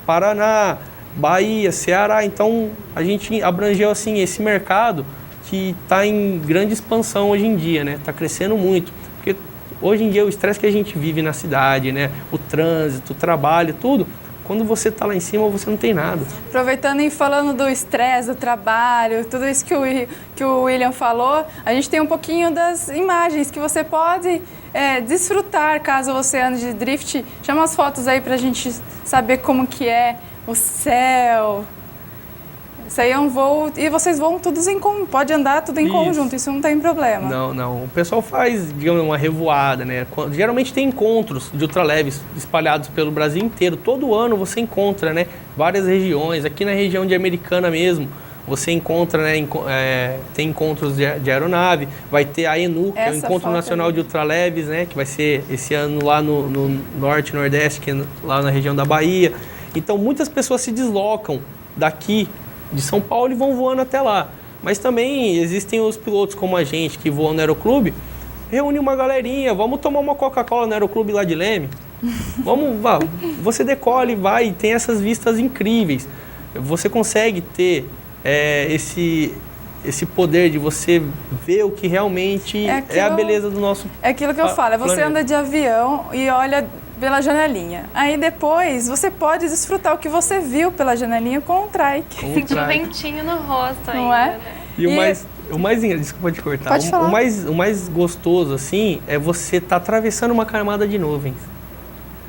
Paraná, Bahia, Ceará. Então, a gente abrangeu assim esse mercado que está em grande expansão hoje em dia, né? Está crescendo muito, porque hoje em dia o estresse que a gente vive na cidade, né? O trânsito, o trabalho, tudo, quando você está lá em cima você não tem nada. Aproveitando e falando do estresse, do trabalho, tudo isso que o William falou, a gente tem um pouquinho das imagens que você pode desfrutar caso você ande de drift. Chama as fotos aí para a gente saber como que é o céu. Isso aí é um voo, e vocês voam todos pode andar tudo em conjunto, isso não tem problema. Não. O pessoal faz, digamos, uma revoada, né? Geralmente tem encontros de ultraleves espalhados pelo Brasil inteiro. Todo ano você encontra, né? Várias regiões. Aqui na região de Americana mesmo, você encontra, né? Tem encontros de aeronave. Vai ter a ENU, que é o Encontro Nacional de Ultraleves, né? Que vai ser esse ano lá no Norte, Nordeste, que é lá na região da Bahia. Então, muitas pessoas se deslocam daqui de São Paulo e vão voando até lá. Mas também existem os pilotos como a gente que voam no Aeroclube, reúne uma galerinha, vamos tomar uma Coca-Cola no Aeroclube lá de Leme. Você decola e vai, e tem essas vistas incríveis. Você consegue ter esse poder de você ver o que realmente é a beleza do nosso É aquilo que eu falo, você planeta. anda de avião e olha pela janelinha. Aí depois você pode desfrutar o que você viu pela janelinha com o trike. Sentir um ventinho no rosto ainda, Não é? né? E o mais desculpa te cortar. Pode falar. O mais gostoso, assim, é você estar atravessando uma camada de nuvens.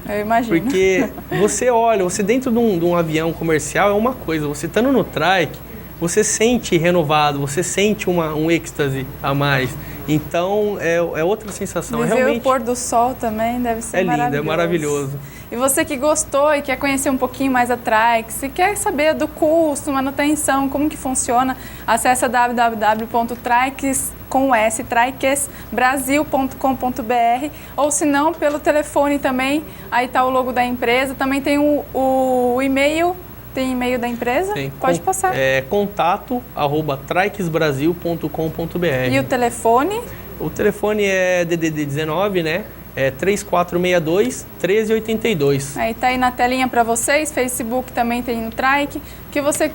Eu imagino. Porque você olha, você dentro de um avião comercial é uma coisa, você estando no trike, você sente renovado, você sente um êxtase a mais. Então, é outra sensação. Viver Realmente, o pôr do sol também deve ser lindo, maravilhoso. é maravilhoso. E você que gostou e quer conhecer um pouquinho mais a Trike, se quer saber do custo, manutenção, como que funciona, acesse www.trikesbrasil.com.br ou se não, pelo telefone também, aí está o logo da empresa, também tem o e-mail. Tem e-mail da empresa? Tem. Pode passar. contato@trikesbrasil.com.br. E o telefone? O telefone é DDD 19, né? É 3462-1382. Aí tá aí na telinha para vocês, Facebook também tem no Trike. Que você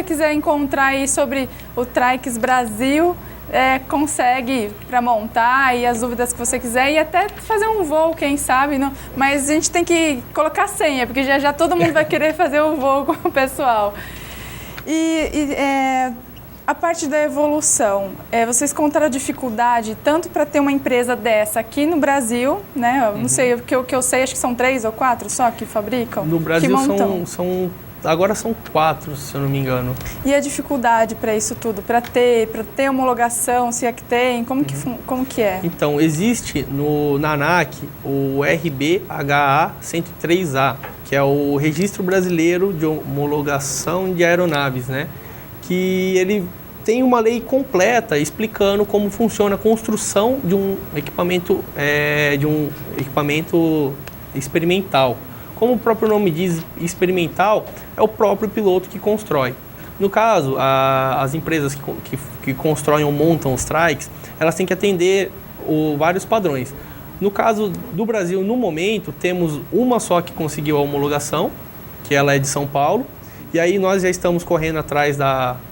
quiser encontrar aí sobre o Trikes Brasil, consegue para montar e as dúvidas que você quiser e até fazer um voo, quem sabe, não? Mas a gente tem que colocar senha, porque já todo mundo vai querer fazer o voo com o pessoal. A parte da evolução, vocês contaram a dificuldade tanto para ter uma empresa dessa aqui no Brasil, né? Eu não sei, o que eu sei, acho que são 3 ou 4 só que fabricam. No Brasil que montam. agora são 4, se eu não me engano. E a dificuldade para isso tudo, para ter homologação, se é que tem, como que é? Então, existe na ANAC o RBHA 103A, que é o Registro Brasileiro de Homologação de Aeronaves, né? Que ele tem uma lei completa explicando como funciona a construção de um equipamento, experimental. Como o próprio nome diz, experimental, é o próprio piloto que constrói. No caso, as empresas que constroem ou montam os trikes, elas têm que atender vários padrões. No caso do Brasil, no momento, temos uma só que conseguiu a homologação, que ela é de São Paulo, e aí nós já estamos correndo atrás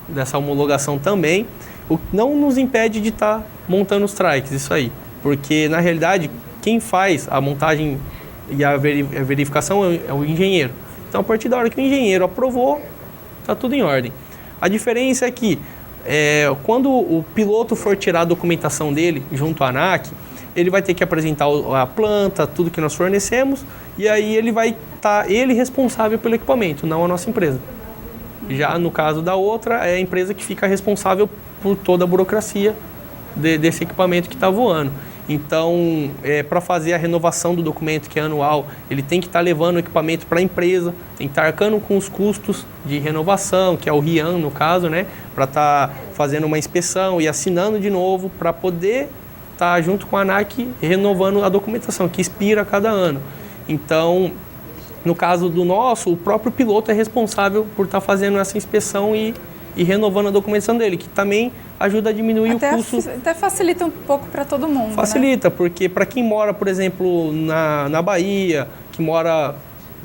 dessa homologação também. O que não nos impede de estar montando os trikes, isso aí. Porque, na realidade, quem faz a montagem e a verificação é o engenheiro. Então, a partir da hora que o engenheiro aprovou, está tudo em ordem. A diferença é que, quando o piloto for tirar a documentação dele junto à ANAC, ele vai ter que apresentar a planta, tudo que nós fornecemos, e aí ele vai estar responsável pelo equipamento, não a nossa empresa. Já no caso da outra, é a empresa que fica responsável por toda a burocracia desse equipamento que está voando. Então, para fazer a renovação do documento, que é anual, ele tem que estar levando o equipamento para a empresa, tem que estar arcando com os custos de renovação, que é o RIAN, no caso, né? Para estar fazendo uma inspeção e assinando de novo para poder estar junto com a ANAC renovando a documentação, que expira a cada ano. Então, no caso do nosso, o próprio piloto é responsável por estar fazendo essa inspeção e renovando a documentação dele, que também ajuda a diminuir o custo. Até facilita um pouco para todo mundo, Facilita, né? Porque para quem mora, por exemplo, na Bahia, que mora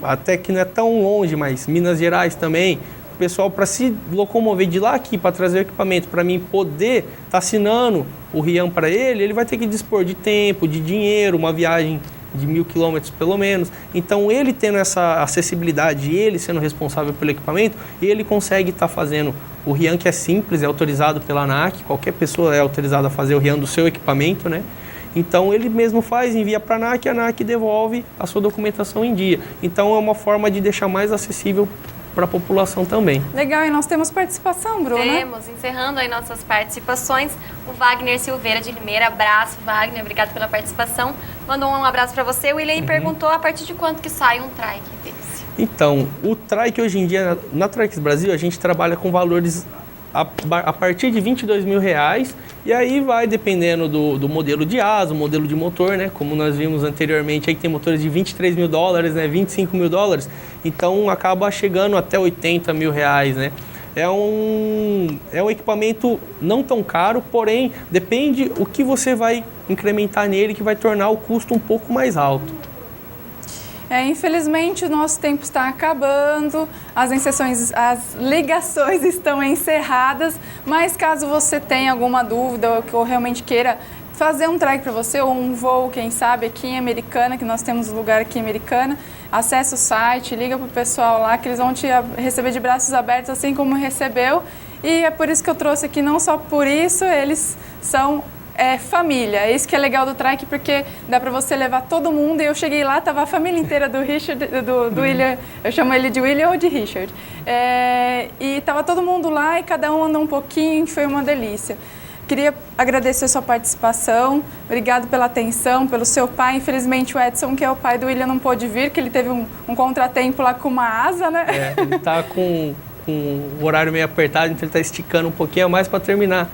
até que não é tão longe, mas Minas Gerais também, o pessoal, para se locomover de lá aqui, para trazer o equipamento, para mim poder estar assinando o RIAN para ele vai ter que dispor de tempo, de dinheiro, uma viagem de 1.000 quilômetros pelo menos. Então, ele tendo essa acessibilidade, ele sendo responsável pelo equipamento, ele consegue estar fazendo o RIAN, que é simples, é autorizado pela ANAC, qualquer pessoa é autorizada a fazer o RIAN do seu equipamento, né? Então, ele mesmo faz, envia para a ANAC devolve a sua documentação em dia. Então, é uma forma de deixar mais acessível para a população também. Legal, e nós temos participação, Bruna? Temos, encerrando aí nossas participações, o Wagner Silveira de Limeira. Abraço, Wagner, obrigado pela participação. Mandou um abraço para você. O William perguntou a partir de quanto que sai um trike desse? Então, o trike hoje em dia, na Trikes Brasil, a gente trabalha com valores a partir de R$22 mil, e aí vai dependendo do modelo de asa, o modelo de motor, né? Como nós vimos anteriormente, aí tem motores de $23 mil, né? $25 mil, então acaba chegando até R$80 mil, né? é um equipamento não tão caro, porém depende o que você vai incrementar nele que vai tornar o custo um pouco mais alto. Infelizmente o nosso tempo está acabando, as ligações estão encerradas, mas caso você tenha alguma dúvida ou realmente queira fazer um trike para você ou um voo, quem sabe, aqui em Americana, que nós temos um lugar aqui em Americana, acesse o site, liga para o pessoal lá que eles vão te receber de braços abertos assim como recebeu, e é por isso que eu trouxe aqui, não só por isso, eles são família. É isso que é legal do trike, porque dá pra você levar todo mundo. E eu cheguei lá, tava a família inteira do Richard, do William, eu chamo ele de William ou de Richard. E tava todo mundo lá e cada um andou um pouquinho, foi uma delícia. Queria agradecer a sua participação, obrigado pela atenção, pelo seu pai. Infelizmente o Edson, que é o pai do William, não pôde vir, que ele teve um contratempo lá com uma asa, né? Ele tá com o horário meio apertado, então ele tá esticando um pouquinho a mais para terminar.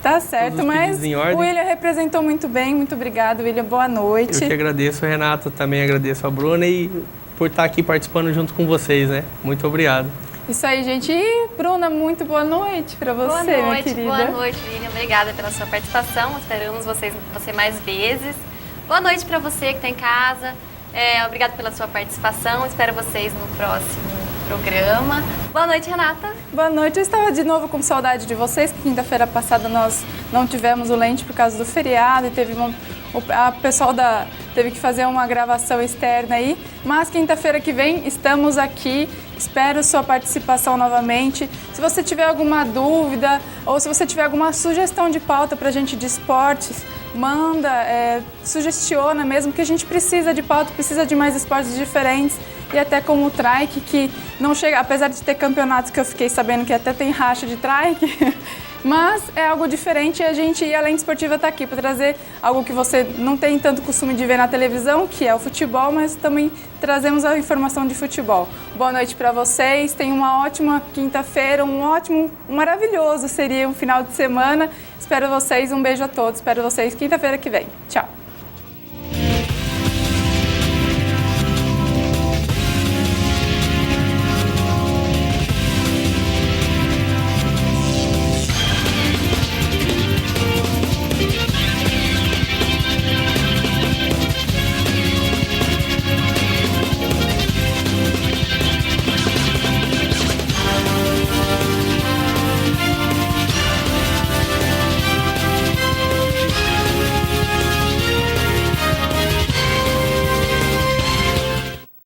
Tá certo, mas o William representou muito bem. Muito obrigado, William. Boa noite. Eu que agradeço, Renata. Também agradeço a Bruna e por estar aqui participando junto com vocês, né? Muito obrigado. Isso aí, gente. E, Bruna, muito boa noite para você, minha querida. Boa noite, William. Obrigada pela sua participação. Esperamos você mais vezes. Boa noite para você que está em casa. Obrigada pela sua participação. Espero vocês no próximo programa. Boa noite, Renata. Boa noite. Eu estava de novo com saudade de vocês, que quinta-feira passada nós não tivemos o Lente por causa do feriado e teve o pessoal teve que fazer uma gravação externa aí, mas quinta-feira que vem estamos aqui. Espero sua participação novamente. Se você tiver alguma dúvida ou se você tiver alguma sugestão de pauta para a gente de esportes, manda, sugestiona mesmo, que a gente precisa de pauta, precisa de mais esportes diferentes. E até como o trike, que não chega, apesar de ter campeonatos que eu fiquei sabendo que até tem racha de trike, mas é algo diferente e a gente, e a Lente Esportiva está aqui para trazer algo que você não tem tanto costume de ver na televisão, que é o futebol, mas também trazemos a informação de futebol. Boa noite para vocês, tenham uma ótima quinta-feira, um maravilhoso seria um final de semana. Espero vocês, um beijo a todos, espero vocês quinta-feira que vem. Tchau!